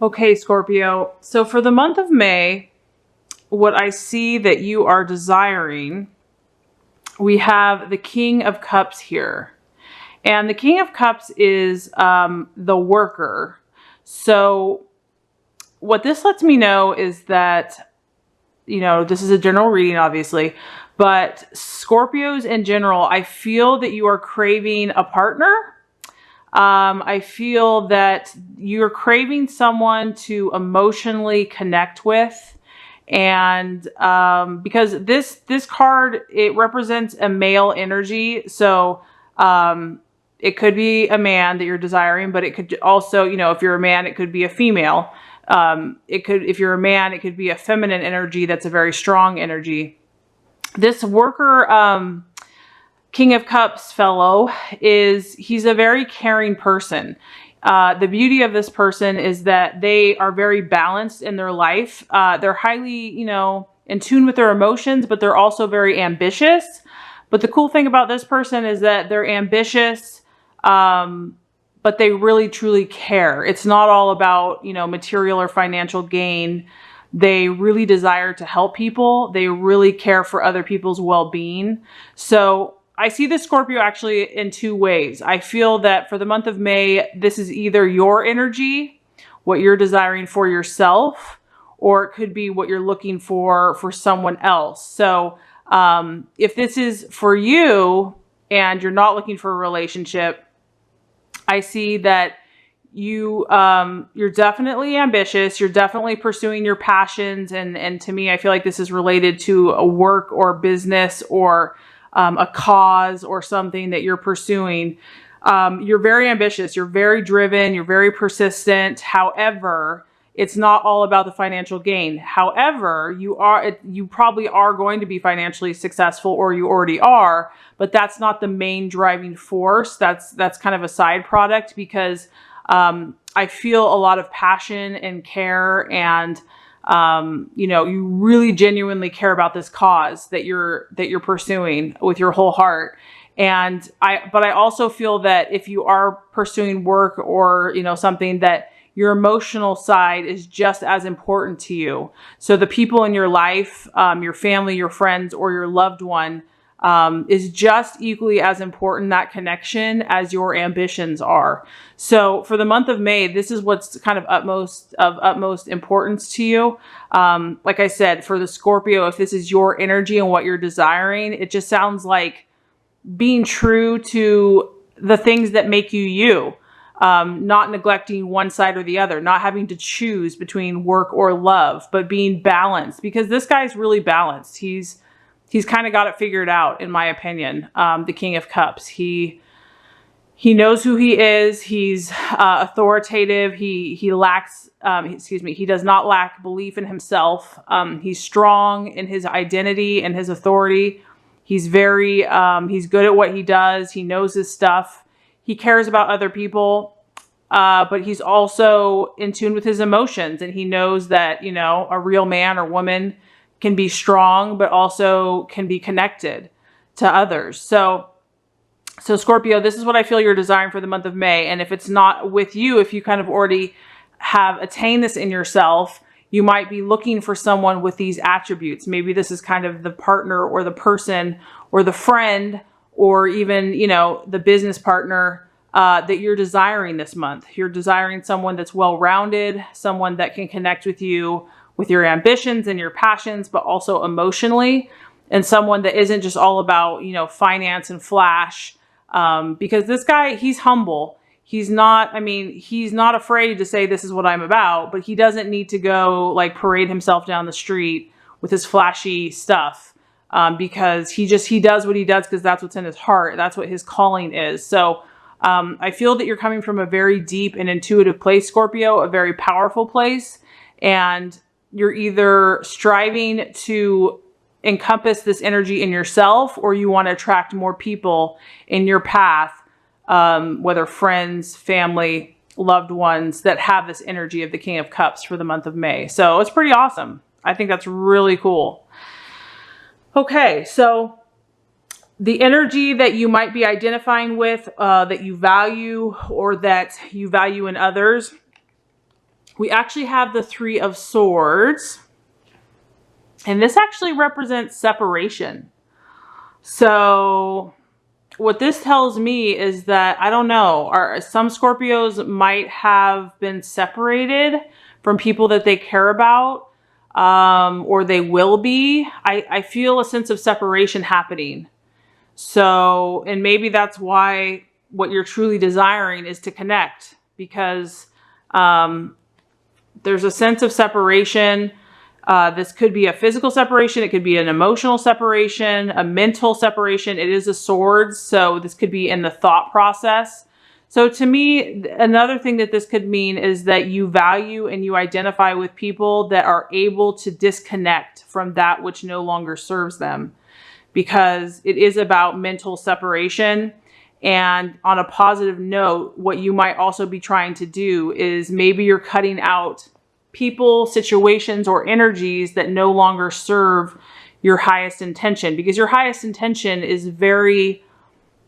Okay, Scorpio. So for the month of May, what I see that you are desiring, we have the King of Cups here. And the King of Cups is the worker. So what this lets me know is that, this is a general reading, obviously, but Scorpios in general, I feel that you are craving a partner. I feel that you're craving someone to emotionally connect with. And because this card, it represents a male energy. So it could be a man that you're desiring, but it could also, if you're a man, it could be a female. If you're a man, it could be a feminine energy that's a very strong energy. This worker, King of Cups fellow, he's a very caring person. The beauty of this person is that they are very balanced in their life. They're highly, in tune with their emotions, but they're also very ambitious. But the cool thing about this person is that they're ambitious, but they really truly care. It's not all about, material or financial gain. They really desire to help people. They really care for other people's well-being. So I see this Scorpio actually in two ways. I feel that for the month of May, this is either your energy, what you're desiring for yourself, or it could be what you're looking for someone else. So if this is for you and you're not looking for a relationship, I see that you're definitely ambitious. You're definitely pursuing your passions. And to me, I feel like this is related to a work or business or a cause or something that you're pursuing. You're very ambitious. You're very driven. You're very persistent. However, it's not all about the financial gain. However, you probably are going to be financially successful, or you already are, but that's not the main driving force. That's kind of a side product, because I feel a lot of passion and care, and you really genuinely care about this cause that you're pursuing with your whole heart. But I also feel that if you are pursuing work or, something, that your emotional side is just as important to you. So the people in your life, your family, your friends, or your loved one, is just equally as important, that connection, as your ambitions are. So for the month of May, this is what's kind of utmost importance to you. Like I said, for the Scorpio, if this is your energy and what you're desiring, it just sounds like being true to the things that make you you. Not neglecting one side or the other, not having to choose between work or love, but being balanced, because this guy's really balanced. He's kind of got it figured out, in my opinion. The King of Cups. He knows who he is. He's authoritative. He does not lack belief in himself. He's strong in his identity and his authority. He's good at what he does. He knows his stuff. He cares about other people, but he's also in tune with his emotions, and he knows that, a real man or woman can be strong, but also can be connected to others. So Scorpio, this is what I feel you're desiring for the month of May. And if it's not with you, if you kind of already have attained this in yourself, you might be looking for someone with these attributes. Maybe this is kind of the partner or the person or the friend, or even, the business partner that you're desiring this month. You're desiring someone that's well-rounded, someone that can connect with you with your ambitions and your passions, but also emotionally, and someone that isn't just all about, finance and flash. Because this guy, he's humble. He's not afraid to say, this is what I'm about, but he doesn't need to go parade himself down the street with his flashy stuff. Because he does what he does because that's what's in his heart. That's what his calling is. So I feel that you're coming from a very deep and intuitive place, Scorpio, a very powerful place. And you're either striving to encompass this energy in yourself, or you want to attract more people in your path, whether friends, family, loved ones, that have this energy of the King of Cups for the month of May. So it's pretty awesome. I think that's really cool. Okay, so the energy that you might be identifying with, that you value, or that you value in others, we actually have the Three of Swords. And this actually represents separation. So what this tells me is that, I don't know, some Scorpios might have been separated from people that they care about, or they will be. I feel a sense of separation happening. So, and maybe that's why what you're truly desiring is to connect, because there's a sense of separation. This could be a physical separation. It could be an emotional separation, a mental separation. It is a sword, so this could be in the thought process. So to me, another thing that this could mean is that you value and you identify with people that are able to disconnect from that which no longer serves them, because it is about mental separation. And on a positive note, what you might also be trying to do is maybe you're cutting out people, situations, or energies that no longer serve your highest intention, because your highest intention is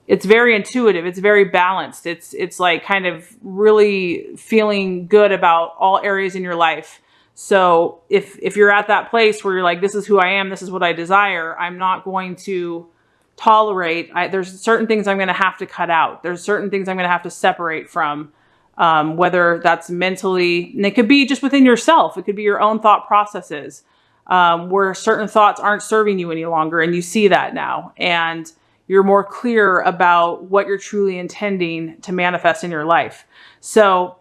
it's very intuitive. It's very balanced. It's like kind of really feeling good about all areas in your life. So if you're at that place where you're like, this is who I am, this is what I desire, I'm not going to tolerate, there's certain things I'm going to have to cut out. There's certain things I'm going to have to separate from, whether that's mentally, and it could be just within yourself. It could be your own thought processes, where certain thoughts aren't serving you any longer. And you see that now, and you're more clear about what you're truly intending to manifest in your life. So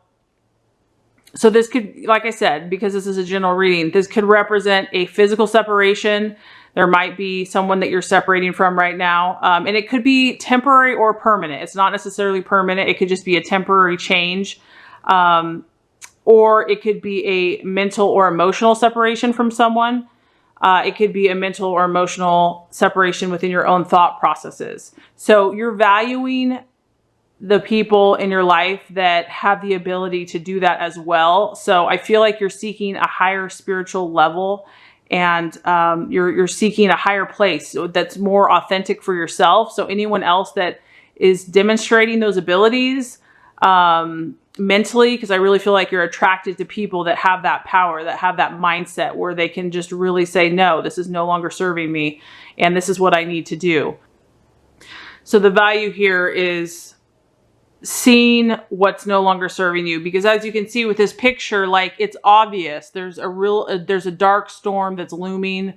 this could, like I said, because this is a general reading, this could represent a physical separation. There might be someone that you're separating from right now. And it could be temporary or permanent. It's not necessarily permanent. It could just be a temporary change. Or it could be a mental or emotional separation from someone. It could be a mental or emotional separation within your own thought processes. So you're valuing the people in your life that have the ability to do that as well. So I feel like you're seeking a higher spiritual level, and you're seeking a higher place that's more authentic for yourself. So anyone else that is demonstrating those abilities mentally, because I really feel like you're attracted to people that have that power, that have that mindset where they can just really say, no, this is no longer serving me, and this is what I need to do. So the value here is seeing what's no longer serving you, because as you can see with this picture, like, it's obvious there's a dark storm that's looming.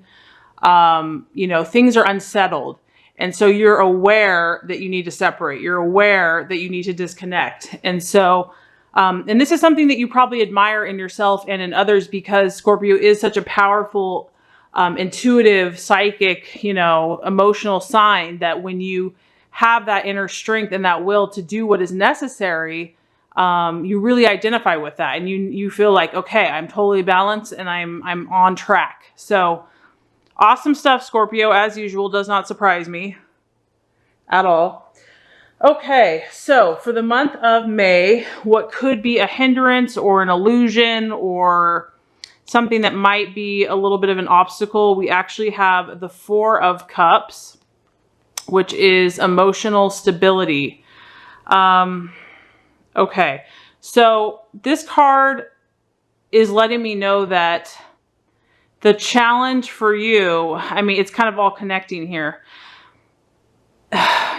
You know, things are unsettled, and so you're aware that you need to separate. You're aware that you need to disconnect. And so and this is something that you probably admire in yourself and in others, because Scorpio is such a powerful, intuitive, psychic, you know, emotional sign, that when you have that inner strength and that will to do what is necessary, you really identify with that, and you feel like, okay, I'm totally balanced and I'm on track. So awesome stuff, Scorpio, as usual. Does not surprise me at all. Okay, so for the month of May, what could be a hindrance or an illusion or something that might be a little bit of an obstacle, we actually have the Four of Cups, which is emotional stability. Okay, so this card is letting me know that the challenge for you, I mean, it's kind of all connecting here.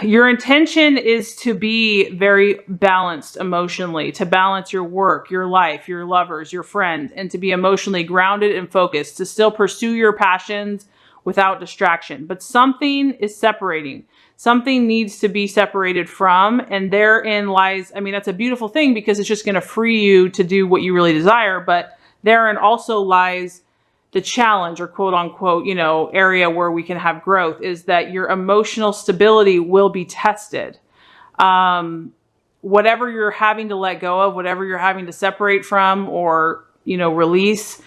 Your intention is to be very balanced emotionally, to balance your work, your life, your lovers, your friends, and to be emotionally grounded and focused, to still pursue your passions without distraction. But something is separating. Something needs to be separated from, and therein lies, I mean, that's a beautiful thing, because it's just going to free you to do what you really desire. But therein also lies the challenge, or quote unquote, you know, area where we can have growth, is that your emotional stability will be tested. Whatever you're having to let go of, whatever you're having to separate from, or, you know, release,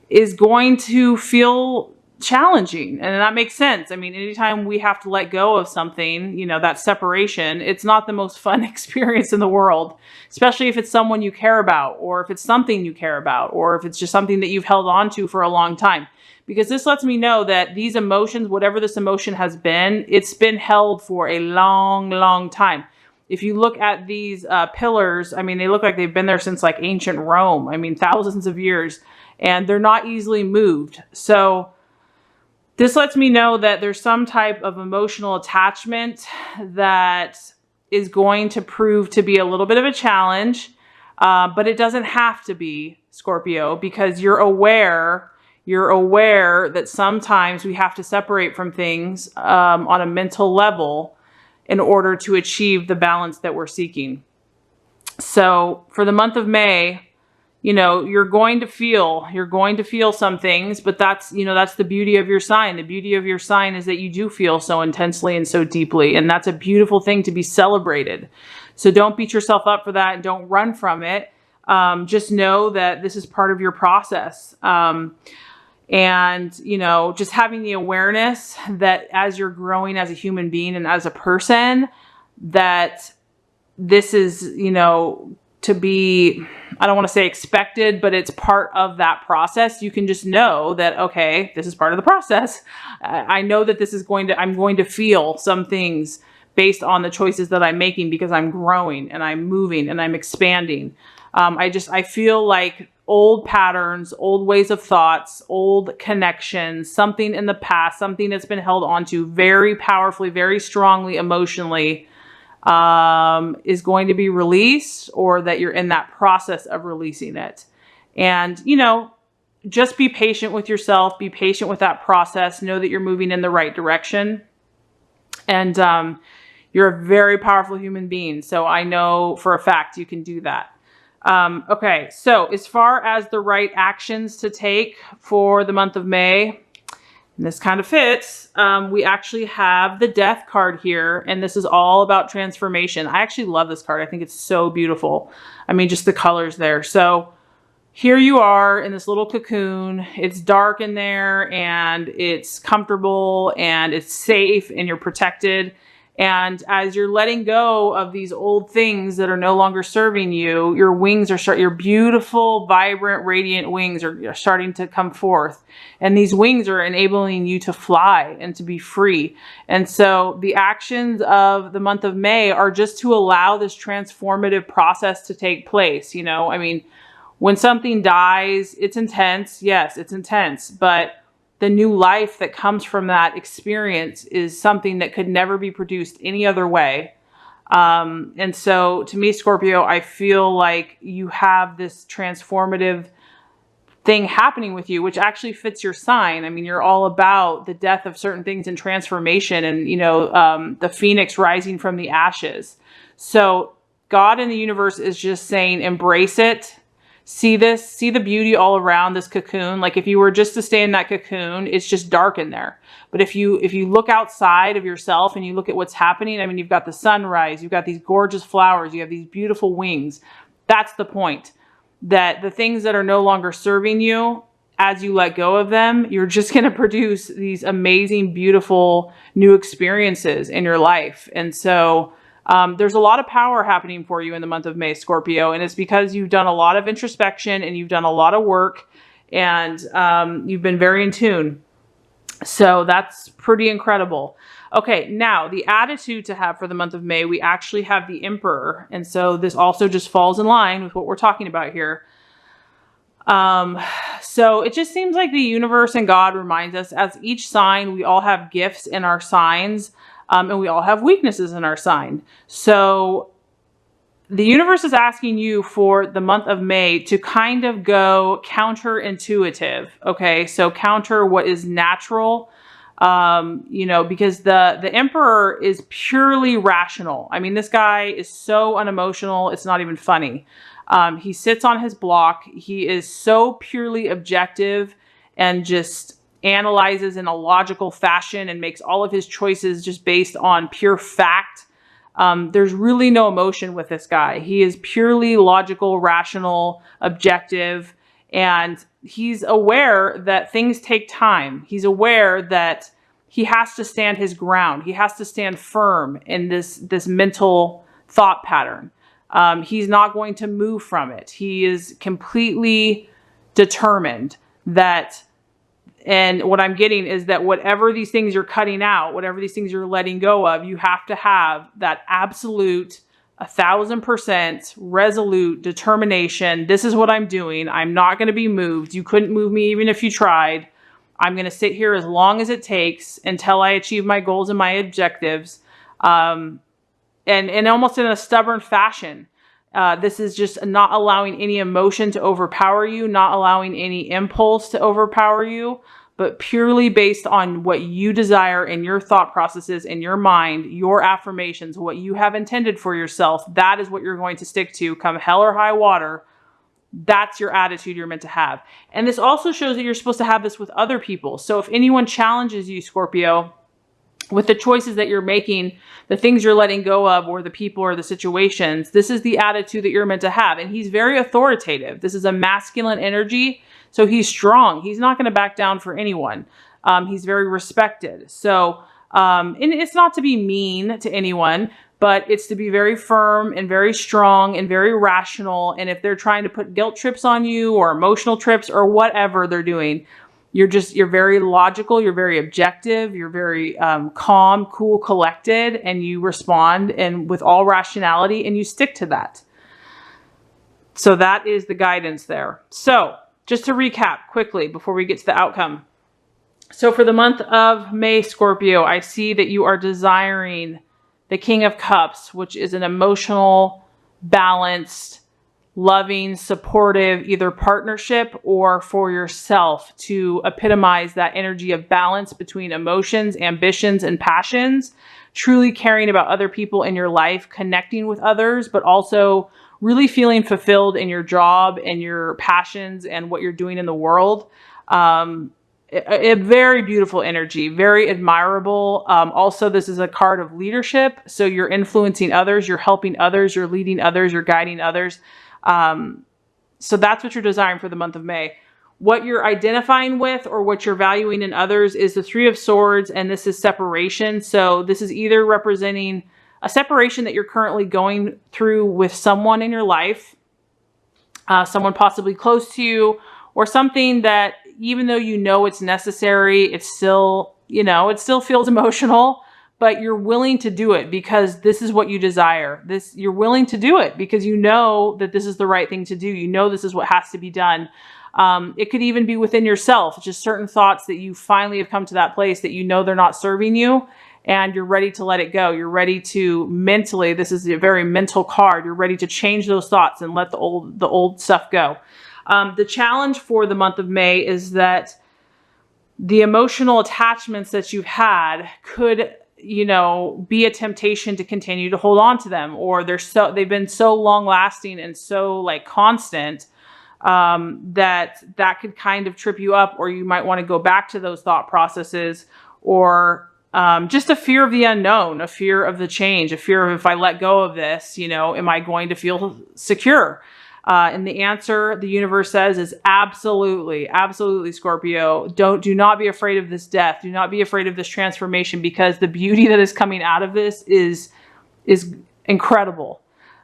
is going to feel challenging. And that makes sense. I mean, anytime we have to let go of something, you know, that separation, it's not the most fun experience in the world, especially if it's someone you care about, or if it's something you care about, or if it's just something that you've held on to for a long time. Because this lets me know that these emotions, whatever this emotion has been, it's been held for a long, long time. if you look at these pillars, I mean, they look like they've been there since like ancient Rome. I mean, thousands of years, and they're not easily moved. So this lets me know that there's some type of emotional attachment that is going to prove to be a little bit of a challenge, but it doesn't have to be, Scorpio, because you're aware that sometimes we have to separate from things on a mental level in order to achieve the balance that we're seeking. So for the month of May, you know, you're going to feel some things, but that's the beauty of your sign. The beauty of your sign is that you do feel so intensely and so deeply, and that's a beautiful thing to be celebrated. So don't beat yourself up for that and don't run from it. Just know that this is part of your process. And, you know, just having the awareness that as you're growing as a human being and as a person, that this is, you know, to be, I don't want to say expected, but it's part of that process. You can just know that, okay, this is part of the process. I know that I'm going to feel some things based on the choices that I'm making because I'm growing and I'm moving and I'm expanding. I feel like old patterns, old ways of thoughts, old connections, something in the past, something that's been held onto very powerfully, very strongly emotionally, is going to be released, or that you're in that process of releasing it. And, you know, just be patient with yourself, be patient with that process, know that you're moving in the right direction. And you're a very powerful human being. So I know for a fact you can do that. Okay, so as far as the right actions to take for the month of May, and this kind of fits, we actually have the Death card here, and this is all about transformation. I actually love this card. I think it's so beautiful. I mean, just the colors there. So here you are in this little cocoon. It's dark in there, and it's comfortable, and it's safe, and you're protected. And as you're letting go of these old things that are no longer serving you, your wings are your beautiful, vibrant, radiant wings are starting to come forth. And these wings are enabling you to fly and to be free. And so the actions of the month of May are just to allow this transformative process to take place. You know, I mean, when something dies, it's intense. Yes, it's intense, but the new life that comes from that experience is something that could never be produced any other way. And so to me, Scorpio, I feel like you have this transformative thing happening with you, which actually fits your sign. I mean, you're all about the death of certain things and transformation, and, you know, the phoenix rising from the ashes. So God in the universe is just saying, embrace it. See this, see the beauty all around this cocoon. Like if you were just to stay in that cocoon, it's just dark in there. But if you look outside of yourself and you look at what's happening, I mean, you've got the sunrise, you've got these gorgeous flowers, you have these beautiful wings. That's the point. That the things that are no longer serving you, as you let go of them, you're just going to produce these amazing, beautiful new experiences in your life. And so there's a lot of power happening for you in the month of May, Scorpio, and it's because you've done a lot of introspection and you've done a lot of work, and you've been very in tune. So that's pretty incredible. Okay, now the attitude to have for the month of May, we actually have the Emperor, and so this also just falls in line with what we're talking about here. So it just seems like the universe and God reminds us, as each sign, we all have gifts in our signs. And we all have weaknesses in our sign. So the universe is asking you for the month of May to kind of go counterintuitive. Okay, so counter what is natural, you know, because the Emperor is purely rational. I mean, this guy is so unemotional, it's not even funny. He sits on his block. He is so purely objective and just analyzes in a logical fashion and makes all of his choices just based on pure fact. There's really no emotion with this guy. He is purely logical, rational, objective, and he's aware that things take time. He's aware that he has to stand his ground. He has to stand firm in this mental thought pattern. He's not going to move from it. He is completely determined that. And what I'm getting is that whatever these things you're cutting out, whatever these things you're letting go of, you have to have that absolute 1,000% resolute determination. This is what I'm doing. I'm not going to be moved. You couldn't move me even if you tried. I'm going to sit here as long as it takes until I achieve my goals and my objectives. And almost in a stubborn fashion. This is just not allowing any emotion to overpower you, not allowing any impulse to overpower you, but purely based on what you desire in your thought processes, in your mind, your affirmations, what you have intended for yourself. That is what you're going to stick to come hell or high water. That's your attitude you're meant to have. And this also shows that you're supposed to have this with other people. So if anyone challenges you, Scorpio, with the choices that you're making, the things you're letting go of, or the people or the situations, this is the attitude that you're meant to have. And he's very authoritative. This is a masculine energy. So he's strong. He's not going to back down for anyone. He's very respected. So, and it's not to be mean to anyone, but it's to be very firm and very strong and very rational. And if they're trying to put guilt trips on you or emotional trips or whatever they're doing, you're very logical, you're very objective, you're very calm, cool, collected, and you respond and with all rationality, and you stick to that. So that is the guidance there. So just to recap quickly before we get to the outcome. So for the month of May, Scorpio, I see that you are desiring the King of Cups, which is an emotional, balanced, loving, supportive, either partnership or for yourself, to epitomize that energy of balance between emotions, ambitions, and passions, truly caring about other people in your life, connecting with others, but also really feeling fulfilled in your job and your passions and what you're doing in the world. A very beautiful energy, very admirable. Also, this is a card of leadership. So you're influencing others, you're helping others, you're leading others, you're guiding others. So that's what you're desiring for the month of May. What you're identifying with or what you're valuing in others is the Three of Swords, and this is separation. So this is either representing a separation that you're currently going through with someone in your life, someone possibly close to you, or something that even though you know it's necessary, it's still, it still feels emotional, but you're willing to do it because this is what you desire. You're willing to do it because you know that this is the right thing to do. You know this is what has to be done. It could even be within yourself, just certain thoughts that you finally have come to that place that you know they're not serving you, and you're ready to let it go. You're ready to mentally, this is a very mental card, you're ready to change those thoughts and let the old stuff go. The challenge for the month of May is that the emotional attachments that you've had could, be a temptation to continue to hold on to them, or they've been so long lasting and so constant, that could kind of trip you up, or you might want to go back to those thought processes, or just a fear of the unknown, a fear of the change, a fear of, if I let go of this, am I going to feel secure? And the answer the universe says is absolutely, absolutely, Scorpio. Do not be afraid of this death. Do not be afraid of this transformation, because the beauty that is coming out of this is incredible.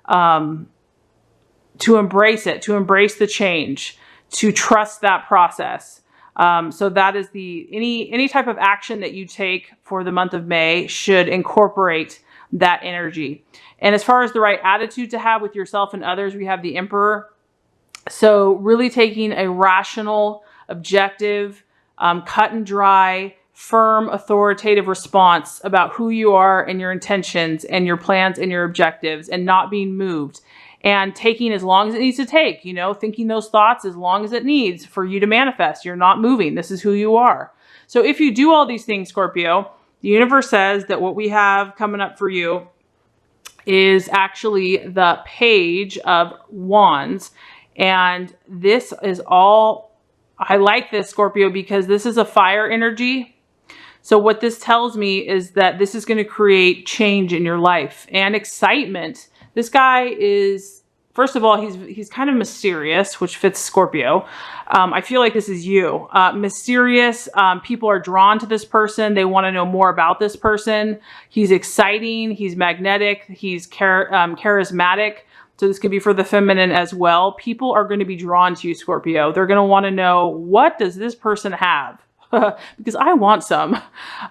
To embrace it, to embrace the change, to trust that process. So that is any type of action that you take for the month of May should incorporate that energy. And as far as the right attitude to have with yourself and others, we have the Emperor. So really taking a rational, objective, cut and dry, firm, authoritative response about who you are and your intentions and your plans and your objectives, and not being moved, and taking as long as it needs to take, thinking those thoughts as long as it needs for you to manifest. You're not moving. This is who you are. So if you do all these things, Scorpio, the universe says that what we have coming up for you is actually the Page of Wands. And this is all, I like this, Scorpio, because this is a fire energy. So what this tells me is that this is going to create change in your life and excitement. This guy is, first of all, he's kind of mysterious, which fits Scorpio. I feel like this is you. Mysterious. People are drawn to this person. They want to know more about this person. He's exciting. He's magnetic. He's charismatic. So this could be for the feminine as well. People are going to be drawn to you, Scorpio. They're going to want to know, what does this person have? because I want some.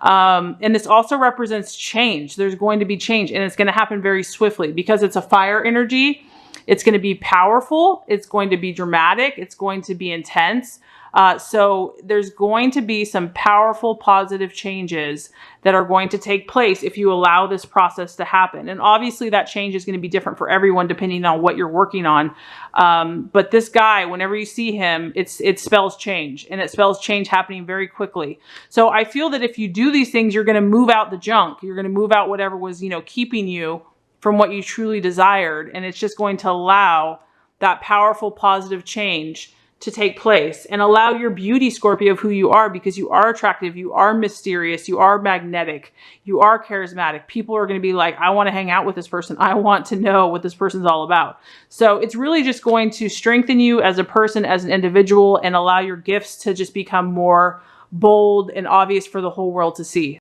And this also represents change. There's going to be change, and it's going to happen very swiftly because it's a fire energy. It's going to be powerful. It's going to be dramatic. It's going to be intense. So there's going to be some powerful positive changes that are going to take place if you allow this process to happen. And obviously that change is going to be different for everyone depending on what you're working on. But this guy, whenever you see him, it spells change, and it spells change happening very quickly. So I feel that if you do these things, you're going to move out the junk. You're going to move out whatever was, keeping you from what you truly desired. And it's just going to allow that powerful positive change to take place, and allow your beauty, Scorpio, of who you are, because you are attractive, you are mysterious, you are magnetic, you are charismatic. People are going to be like, I want to hang out with this person. I want to know what this person's all about. So it's really just going to strengthen you as a person, as an individual, and allow your gifts to just become more bold and obvious for the whole world to see.